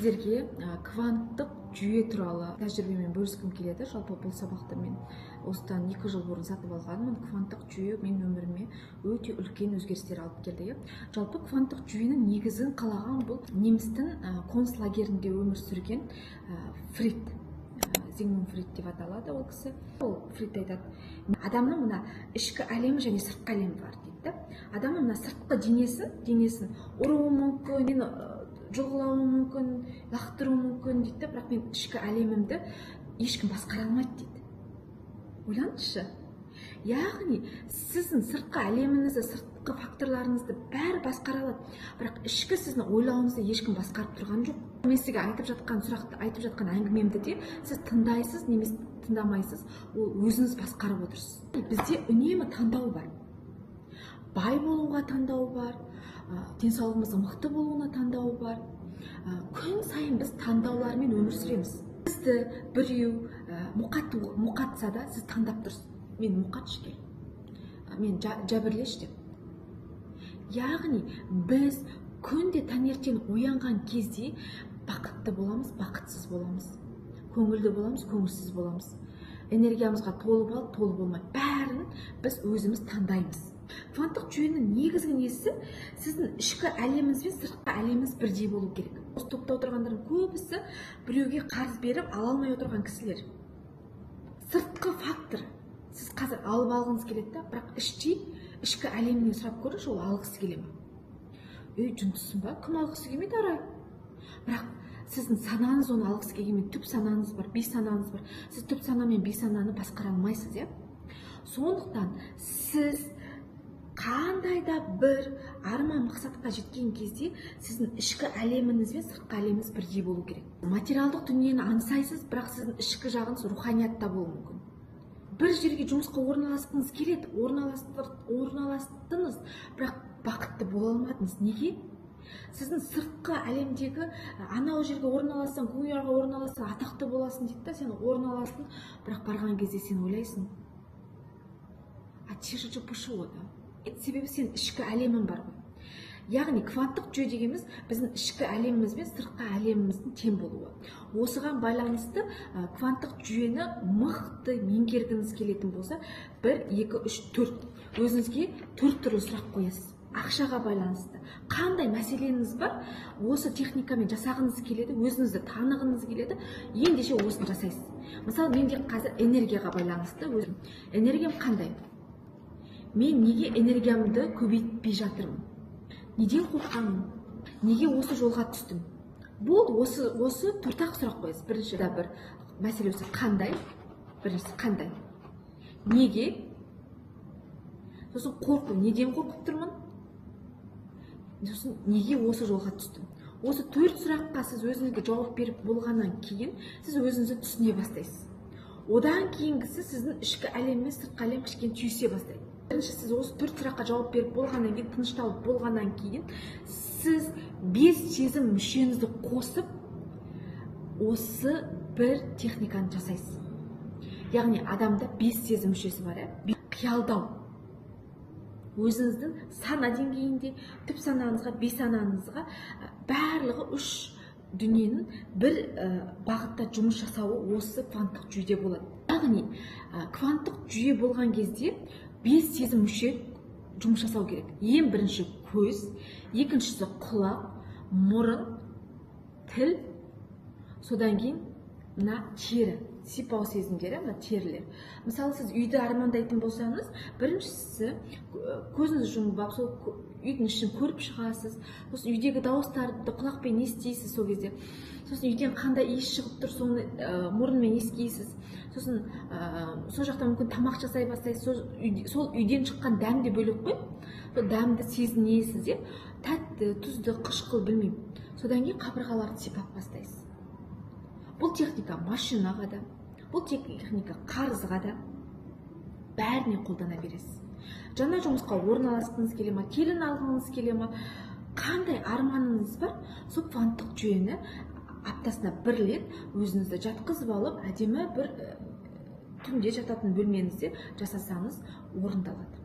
сіздерге кванттық жүйе туралы тәжірибемен бөліскім келеді. Жалпы бұл сабақты мен осыдан 2 жыл бұрын сатып алғанмын. Кванттық жүйе менің өміріме өте үлкен өзгерістер алып келді. Жалпы кванттық жүйенің негізін қалаған бұл немістің концлагерінде өмір сүрген Фрид. Зигмунд Фрид деп аталады ол кісі. Ол Фрид айтады, адамның мына ішкі әлемі және сыртқы әлемі бар дейді. Адамның мына сыртқы денесін ұруы мүмкін, жұлғылауы мүмкін, лақтыруы мүмкін дейді, бірақ мен ішкі әлемімді ешкім басқара алмайды дейді. Ойлаңызшы. Яғни сіздің сыртқы әлеміңізді, сыртқы факторларыңызды бәрі басқара алады, бірақ ішкі сіздің ойлауыңызды ешкім басқарып тұрған жоқ. Мен сізге айтып жатқан әңгімемді де сіз тыңдайсыз, немесе тыңдамайсыз, ол өзіңіз басқарып отырсыз. Бізде үнемі таңдау бар. Бай болуға таңдау бар, денсаулығымыздың мықты болуына таңдау бар. Күн сайын біз таңдаулармен өмір сүреміз. Сізді біреу мұқатса да сіз таңдап тұрсыз. Мен мұқатшы кел, мен жәбірлеш деп. Яғни біз күнде таңертең оянған кезде бақытты боламыз, бақытсыз боламыз. Көңілді боламыз, көңілсіз боламыз. Энергиямызға толы бол, толы болмай. Бәрін біз өзіміз таңдаймыз. Кванттық жүйенің негізгі несі сіздің ішкі әлеміңіз бен сыртқы әлеміңіз бірдей болу керек. Осы топта отырғандардың көбісі біреуге қарыз беріп ала алмай отырған кісілер. Сыртқы фактор. Сіз қазір алып алғыңыз келеді, бірақ ішкі әлемінен сұрап көріңізші, ол алғысы келе ме? Жүндісің ба? Кім алғысы келмейді арай? Бірақ сіздің санаңыз оны алғысы келгенмен, түп санаңыз бар, бей санаңыз бар. Сіз түп сана мен бей сананы басқара алмайсыз, Сондықтан сіз қандай да бір арман мақсатқа жеткен кезде сіздің ішкі әлеміңіз бен сыртқы әлеміңіз бірдей болу керек. Материалдық дүниені аңсайсыз, бірақ сіздің ішкі жағыңыз руханиятта болуы мүмкін. Бір жерге жұмысқа орналасқыңыз келеді, орналастыңыз, бірақ бақытты бола алмадыңыз. Неге? Сіздің сыртқы әлемдегі анау жерге орналассаң, көңілге орналассаң, атақты боласың дейді, сен орналастың, бірақ барған кезде сен ойлайсың, те же пошел. Себебі сен ішкі әлемің бар ғой. Яғни кванттық жүйе дегеніміз біздің ішкі әлеміміз бен сыртқы әлеміміздің тең болуы. Осыған байланысты кванттық жүйені мықты меңгергіңіз келетін болса, 1, 2, 3, 4. Өзіңізге 4 түрлі сұрақ қоясыз. Ақшаға байланысты. Қандай мәселеңіз бар, осы техникамен жасағыңыз келеді, өзіңізді танығыңыз келеді, ендеше осыны жасайсыз. Мысалы, менде қазір энергияға байланысты. Энергиям қандай? Мен неге энергиямды көбейтпей жатырмын? Неден қорқамын? Неге осы жолға түстім? Бұл осы 4-ақ сұрақ қойыңыз. Бірінші бір мәселе осы қандай? Біріншісі қандай? Неге? Сосын қорқу. Неден қорқып тұрмын? Сосын неге осы жолға түстім? Осы 4 сұраққа сіз өзіңізге жауап беріп болғаннан кейін сіз өзіңізді түсіне бастайсыз. Одан кейінгісі сіздің ішкі әлем мен сыртқы әлем кішкене түйісе бастайды. Бірінші сіз осы 4 сұраққа жауап беріп болғаннан кейін, тынышталып болғаннан кейін, сіз 5 сезім мүшеңізді қосып, осы бір техниканы жасайсыз. Яғни адамда 5 сезім мүшесі бар, қиялдау. Өзіңіздің сана деңгейінде, түп санаңызға, бей санаңызға барлығы 3 дүниенің бір бағытта жұмыс жасауы осы кванттық жүйеде болады. Яғни кванттық жүйе болған кезде 5 сезім мүше жұмыс жасау керек. Ең бірінші көз, екіншісі құлақ, мұрын, тіл, содан кейін мына тері, сипау сезімдері, мына терілер. Мысалы, сіз үйді армандайтын болсаңыз, біріншісі көзіңізді жұмып, сол үйдің ішін көріп шығасыз, сосын үйдегі дауыстарды құлақпен естисіз сол кезде. Сосын үйден қандай иіс шығып тұр, соны мұрынмен естисіз. Сосын сол жақта мүмкін тамақ жасай бастайсыз, сол үйден шыққан дәм де бөлек қой. Сол дәмді сезінесіз, тәтті, тұзды, қышқыл білмеймін. Содан кейін қабырғаларды сипап бастайсыз. Бұл техника машинаға да, бұл техника қарызға да бәріне қолдана бересіз. Жаңа жұмысқа орналасқыңыз келе ма, келін алғыңыз келе ма, қандай арманыңыз бар, сол кванттық жүйені аптасына 1 рет өзіңізді жатқызып алып, әдемі бір түнде жататын бөлменізде жасасаңыз орындалады.